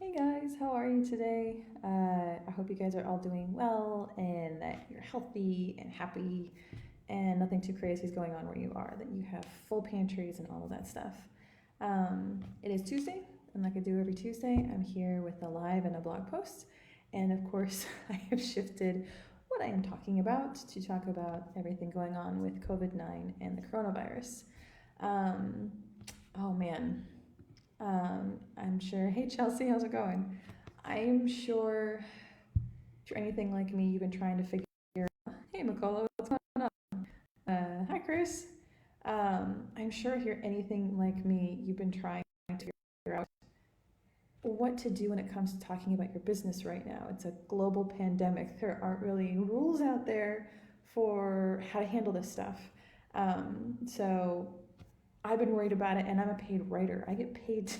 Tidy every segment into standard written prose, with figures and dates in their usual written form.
Hey guys, how are you today? I hope you guys are all doing well and that you're healthy and happy and nothing too crazy is going on where you are, that you have full pantries and all of that stuff. It is Tuesday, and like I do every Tuesday, I'm here with a live and a blog post. And of course, I have shifted what I am talking about to talk about everything going on with COVID-19 and the coronavirus. Um, oh man, I'm sure. Hey Chelsea, how's it going? I'm sure if you're anything like me, you've been trying to figure out. Hey Makola, what's going on? Hi Chris. I'm sure if you're anything like me, you've been trying to figure out what to do when it comes to talking about your business right now. It's a global pandemic. There aren't really rules out there for how to handle this stuff. So I've been worried about it, and I'm a paid writer. I get paid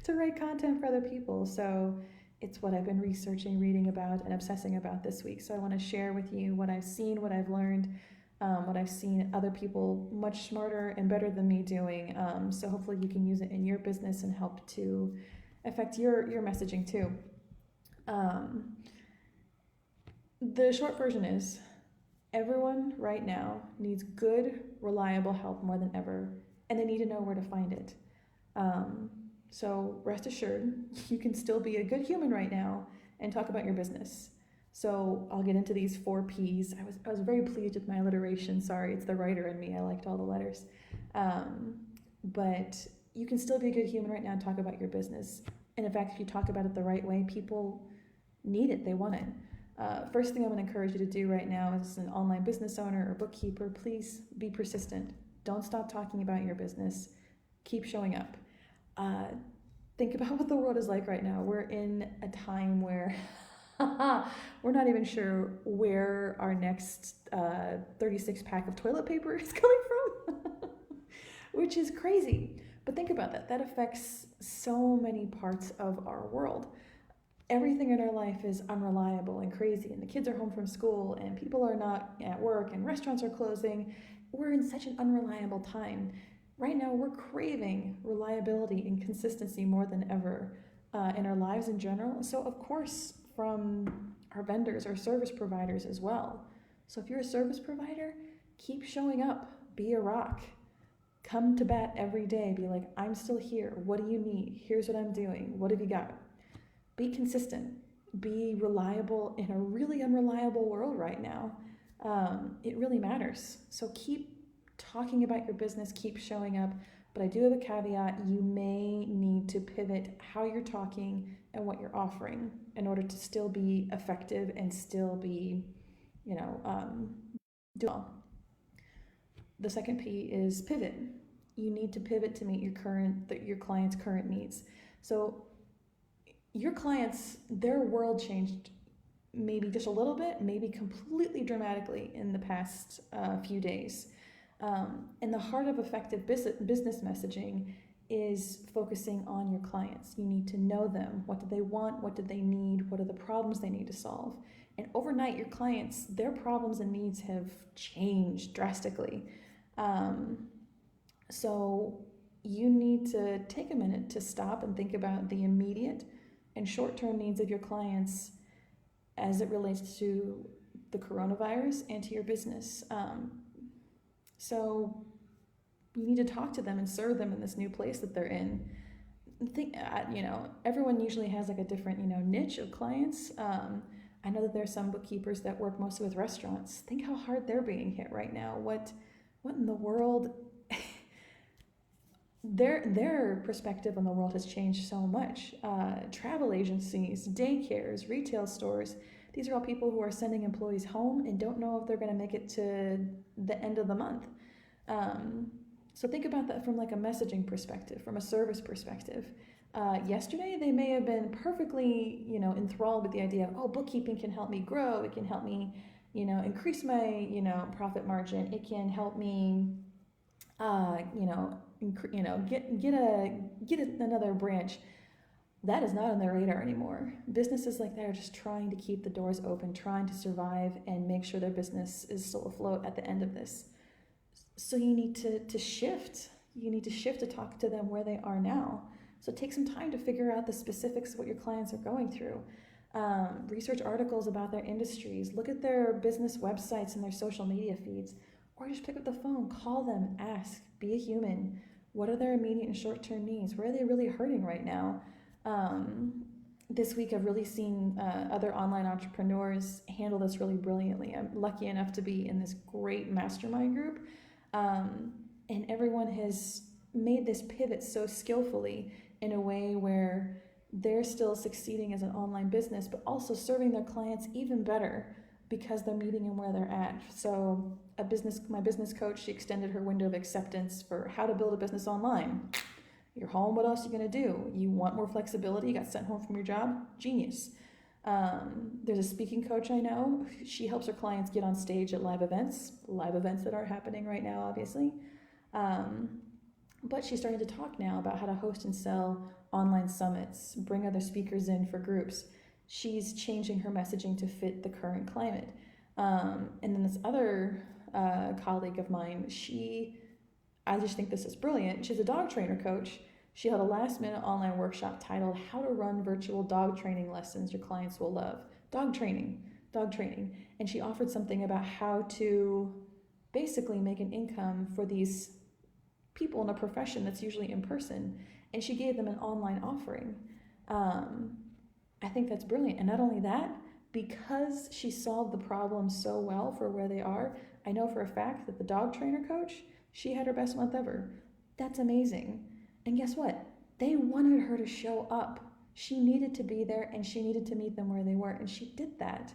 to write content for other people. So it's what I've been researching, reading about, and obsessing about this week. So I want to share with you what I've seen, what I've learned, what I've seen other people much smarter and better than me doing. So hopefully you can use it in your business and help to affect your messaging too. Um, the short version is everyone right now needs good, reliable help more than ever, and they need to know where to find it. Um, so rest assured, you can still be a good human right now and talk about your business. So I'll get into these 4 P's. I was very pleased with my alliteration. Sorry, it's the writer in me. I liked all the letters. Um, but you can still be a good human right now and talk about your business. And in fact, if you talk about it the right way, people need it. They want it. First thing I'm going to encourage you to do right now as an online business owner or bookkeeper, please be persistent. Don't stop talking about your business. Keep showing up. Think about what the world is like right now. We're in a time where we're not even sure where our next 36 pack of toilet paper is coming from, which is crazy. But think about that. That affects so many parts of our world. Everything in our life is unreliable and crazy, and the kids are home from school, and people are not at work, and restaurants are closing. We're in such an unreliable time. Right now, we're craving reliability and consistency more than ever in our lives in general. So, of course, from our vendors, our service providers as well. So, if you're a service provider, keep showing up, be a rock. Come to bat every day. Be like, I'm still here. What do you need? Here's what I'm doing. What have you got? Be consistent, be reliable in a really unreliable world right now. It really matters. So keep talking about your business, keep showing up. But I do have a caveat. You may need to pivot how you're talking and what you're offering in order to still be effective and still be, doing well. The second P is pivot. You need to pivot to meet your client's current needs. So your clients, their world changed maybe just a little bit, maybe completely dramatically in the past few days. And the heart of effective business messaging is focusing on your clients. You need to know them. What do they want? What do they need? What are the problems they need to solve? And overnight, your clients, their problems and needs have changed drastically. So you need to take a minute to stop and think about the immediate and short-term needs of your clients as it relates to the coronavirus and to your business. So you need to talk to them and serve them in this new place that they're in. Everyone usually has like a different, niche of clients. I know that there's some bookkeepers that work mostly with restaurants. Think how hard they're being hit right now. What in the world? Their perspective on the world has changed so much. Travel agencies, daycares, retail stores, these are all people who are sending employees home and don't know if they're going to make it to the end of the month. So think about that from like a messaging perspective, from a service perspective. Yesterday, they may have been perfectly, enthralled with the idea of, oh, bookkeeping can help me grow. It can help me, increase my, profit margin. It can help me, get another branch. That is not on their radar anymore. Businesses like that are just trying to keep the doors open, trying to survive and make sure their business is still afloat at the end of this. So you need to shift. You need to shift to talk to them where they are now. So take some time to figure out the specifics of what your clients are going through. Research articles about their industries, look at their business websites and their social media feeds, or just pick up the phone, call them, ask, be a human. What are their immediate and short-term needs? Where are they really hurting right now? This week I've really seen other online entrepreneurs handle this really brilliantly. I'm lucky enough to be in this great mastermind group, and everyone has made this pivot so skillfully in a way where they're still succeeding as an online business, but also serving their clients even better because they're meeting them where they're at. So my business coach, she extended her window of acceptance for how to build a business online. You're home, what else are you gonna do? You want more flexibility, you got sent home from your job? Genius. There's a speaking coach I know. She helps her clients get on stage at live events that are happening right now, obviously. But she's starting to talk now about how to host and sell online summits, bring other speakers in for groups. She's changing her messaging to fit the current climate. And then this other colleague of mine, I just think this is brilliant. She's a dog trainer coach. She held a last-minute online workshop titled How to Run Virtual Dog Training Lessons Your Clients Will Love. Dog training. And she offered something about how to basically make an income for these people in a profession that's usually in person. And she gave them an online offering. I think that's brilliant. And not only that, because she solved the problem so well for where they are, I know for a fact that the dog trainer coach, she had her best month ever. That's amazing. And guess what? They wanted her to show up. She needed to be there and she needed to meet them where they were, and she did that.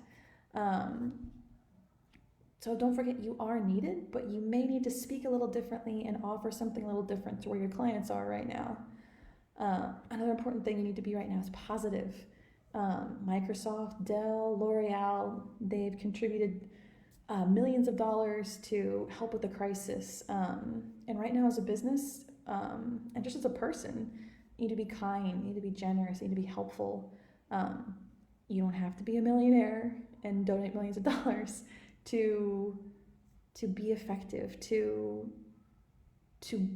So don't forget, you are needed, but you may need to speak a little differently and offer something a little different to where your clients are right now. Another important thing you need to be right now is positive. Microsoft, Dell, L'Oreal, they've contributed millions of dollars to help with the crisis. And right now as a business, and just as a person, you need to be kind, you need to be generous, you need to be helpful. You don't have to be a millionaire and donate millions of dollars to be effective, to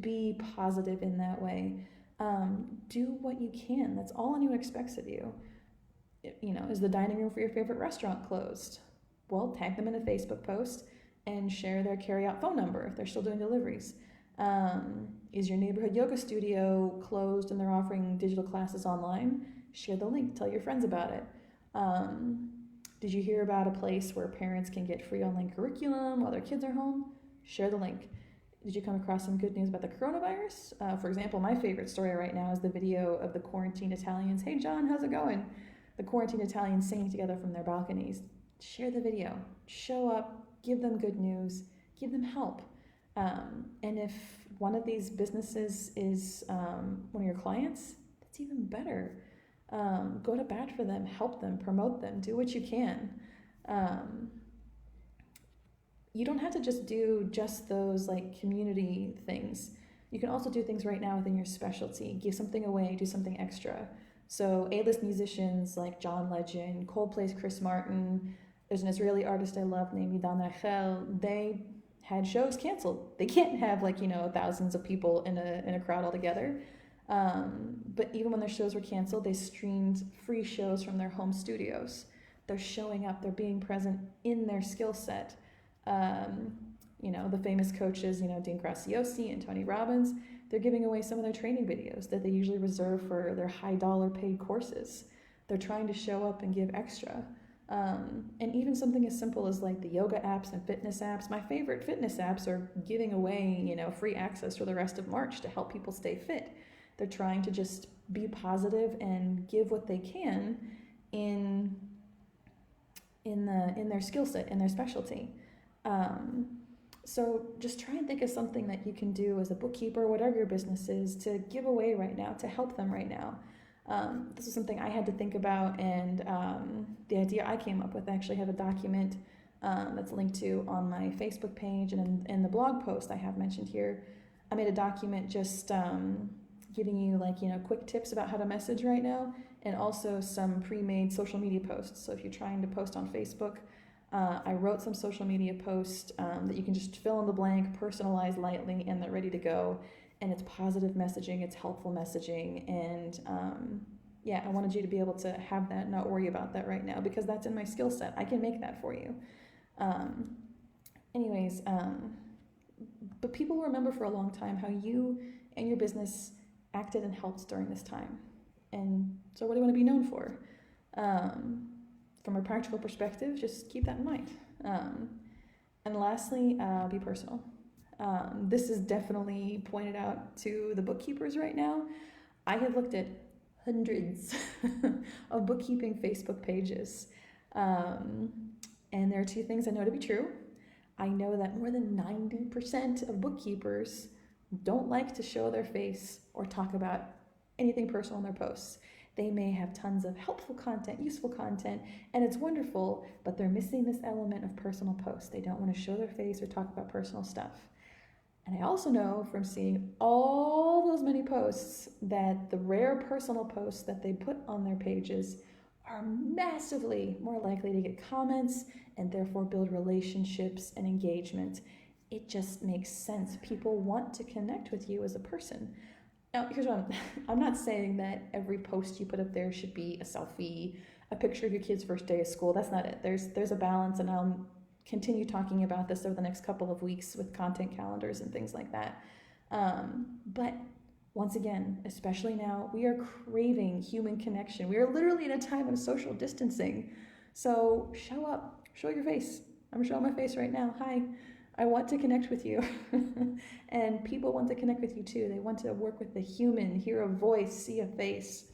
be positive in that way. Do what you can. That's all anyone expects of you. Is the dining room for your favorite restaurant closed? Well, tag them in a Facebook post and share their carry-out phone number if they're still doing deliveries. Is your neighborhood yoga studio closed and they're offering digital classes online? Share the link, tell your friends about it. Did you hear about a place where parents can get free online curriculum while their kids are home? Share the link. Did you come across some good news about the coronavirus? For example, my favorite story right now is the video of the quarantined Italians. Hey John, how's it going? The quarantined Italians singing together from their balconies. Share the video. Show up, give them good news, give them help. And if one of these businesses is one of your clients, that's even better. Go to bat for them, help them, promote them, do what you can. You don't have to just do just those like community things. You can also do things right now within your specialty. Give something away, do something extra. So A-list musicians like John Legend, Coldplay's Chris Martin, there's an Israeli artist I love named Idan Rachel. They had shows canceled. They can't have thousands of people in a crowd all together. But even when their shows were canceled, they streamed free shows from their home studios. They're showing up, they're being present in their skill set. The famous coaches, Dean Graziosi and Tony Robbins, they're giving away some of their training videos that they usually reserve for their high dollar paid courses. They're trying to show up and give extra. And even something as simple as like the yoga apps and fitness apps. My favorite fitness apps are giving away, free access for the rest of March to help people stay fit. They're trying to just be positive and give what they can in their skill set, in their specialty. So just try and think of something that you can do as a bookkeeper, whatever your business is, to give away right now, to help them right now. This is something I had to think about, and the idea I came up with, I actually have a document that's linked to on my Facebook page, and in the blog post I have mentioned here. I made a document just giving you quick tips about how to message right now, and also some pre-made social media posts. So if you're trying to post on Facebook, I wrote some social media posts that you can just fill in the blank, personalize lightly, and they're ready to go. and it's positive messaging, it's helpful messaging, and yeah, I wanted you to be able to have that, not worry about that right now, because that's in my skill set. I can make that for you. Um, anyways, but people will remember for a long time how you and your business acted and helped during this time. And so what do you want to be known for? From a practical perspective, just keep that in mind. And lastly, be personal. This is definitely pointed out to the bookkeepers right now. I have looked at hundreds of bookkeeping Facebook pages. And there are two things I know to be true. I know that more than 90% of bookkeepers don't like to show their face or talk about anything personal in their posts. They may have tons of helpful content, useful content, and it's wonderful, but they're missing this element of personal posts. They don't want to show their face or talk about personal stuff. And I also know from seeing all those many posts that the rare personal posts that they put on their pages are massively more likely to get comments and therefore build relationships and engagement. It just makes sense. People want to connect with you as a person. Now, here's what I'm not saying that every post you put up there should be a selfie, a picture of your kid's first day of school. That's not it. There's a balance, and I'll continue talking about this over the next couple of weeks with content calendars and things like that. But once again, especially now, we are craving human connection. We are literally in a time of social distancing. So show up, show your face. I'm showing my face right now. Hi, I want to connect with you. And people want to connect with you too. They want to work with the human, hear a voice, see a face.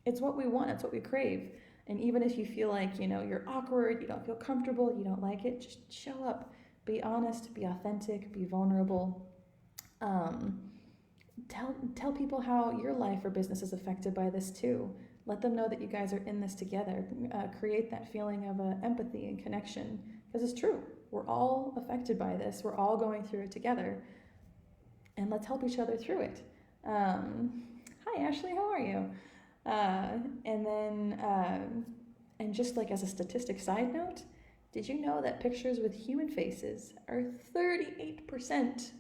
It's what we want, it's what we crave. And even if you feel like, you're awkward, you don't feel comfortable, you don't like it, just show up. Be honest, be authentic, be vulnerable. Tell people how your life or business is affected by this too. Let them know that you guys are in this together. Create that feeling of empathy and connection, because it's true. We're all affected by this. We're all going through it together, and let's help each other through it. Hi, Ashley, how are you? And just like as a statistic side note, did you know that pictures with human faces are 38%?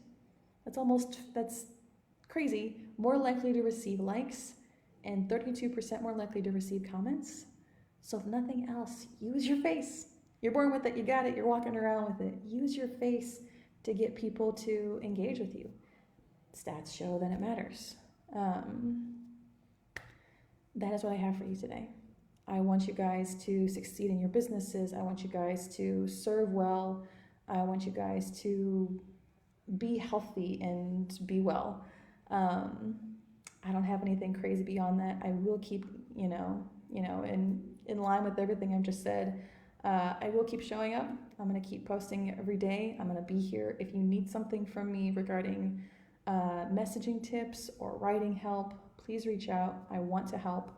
That's crazy, more likely to receive likes and 32% more likely to receive comments. So if nothing else, use your face. You're born with it, you got it, you're walking around with it. Use your face to get people to engage with you. Stats show that it matters. That is what I have for you today. I want you guys to succeed in your businesses. I want you guys to serve well. I want you guys to be healthy and be well. I don't have anything crazy beyond that. I will keep, in line with everything I've just said. I will keep showing up. I'm going to keep posting every day. I'm going to be here. If you need something from me regarding messaging tips or writing help, please reach out. I want to help.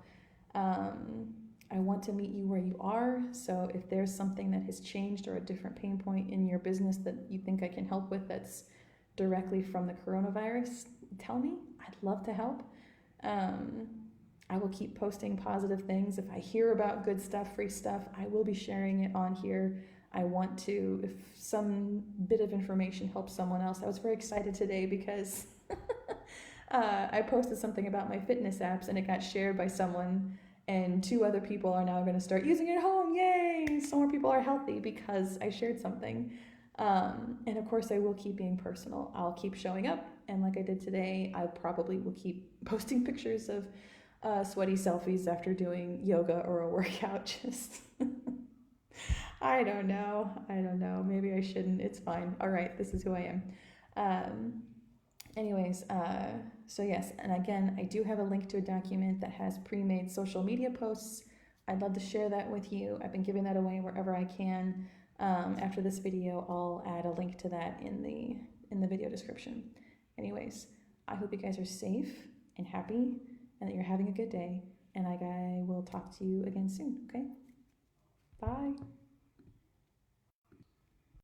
I want to meet you where you are. So if there's something that has changed or a different pain point in your business that you think I can help with that's directly from the coronavirus, tell me. I'd love to help. I will keep posting positive things. If I hear about good stuff, free stuff, I will be sharing it on here. I want to, if some bit of information helps someone else. I was very excited today because I posted something about my fitness apps and it got shared by someone, and 2 other people are now going to start using it at home. Yay! So more people are healthy because I shared something. And of course I will keep being personal. I'll keep showing up, and like I did today, I probably will keep posting pictures of sweaty selfies after doing yoga or a workout. Just I don't know. Maybe I shouldn't. It's fine. All right, this is who I am. So yes, and again, I do have a link to a document that has pre-made social media posts. I'd love to share that with you. I've been giving that away wherever I can. After this video, I'll add a link to that in the video description. Anyways, I hope you guys are safe and happy and that you're having a good day, and I will talk to you again soon, okay? Bye.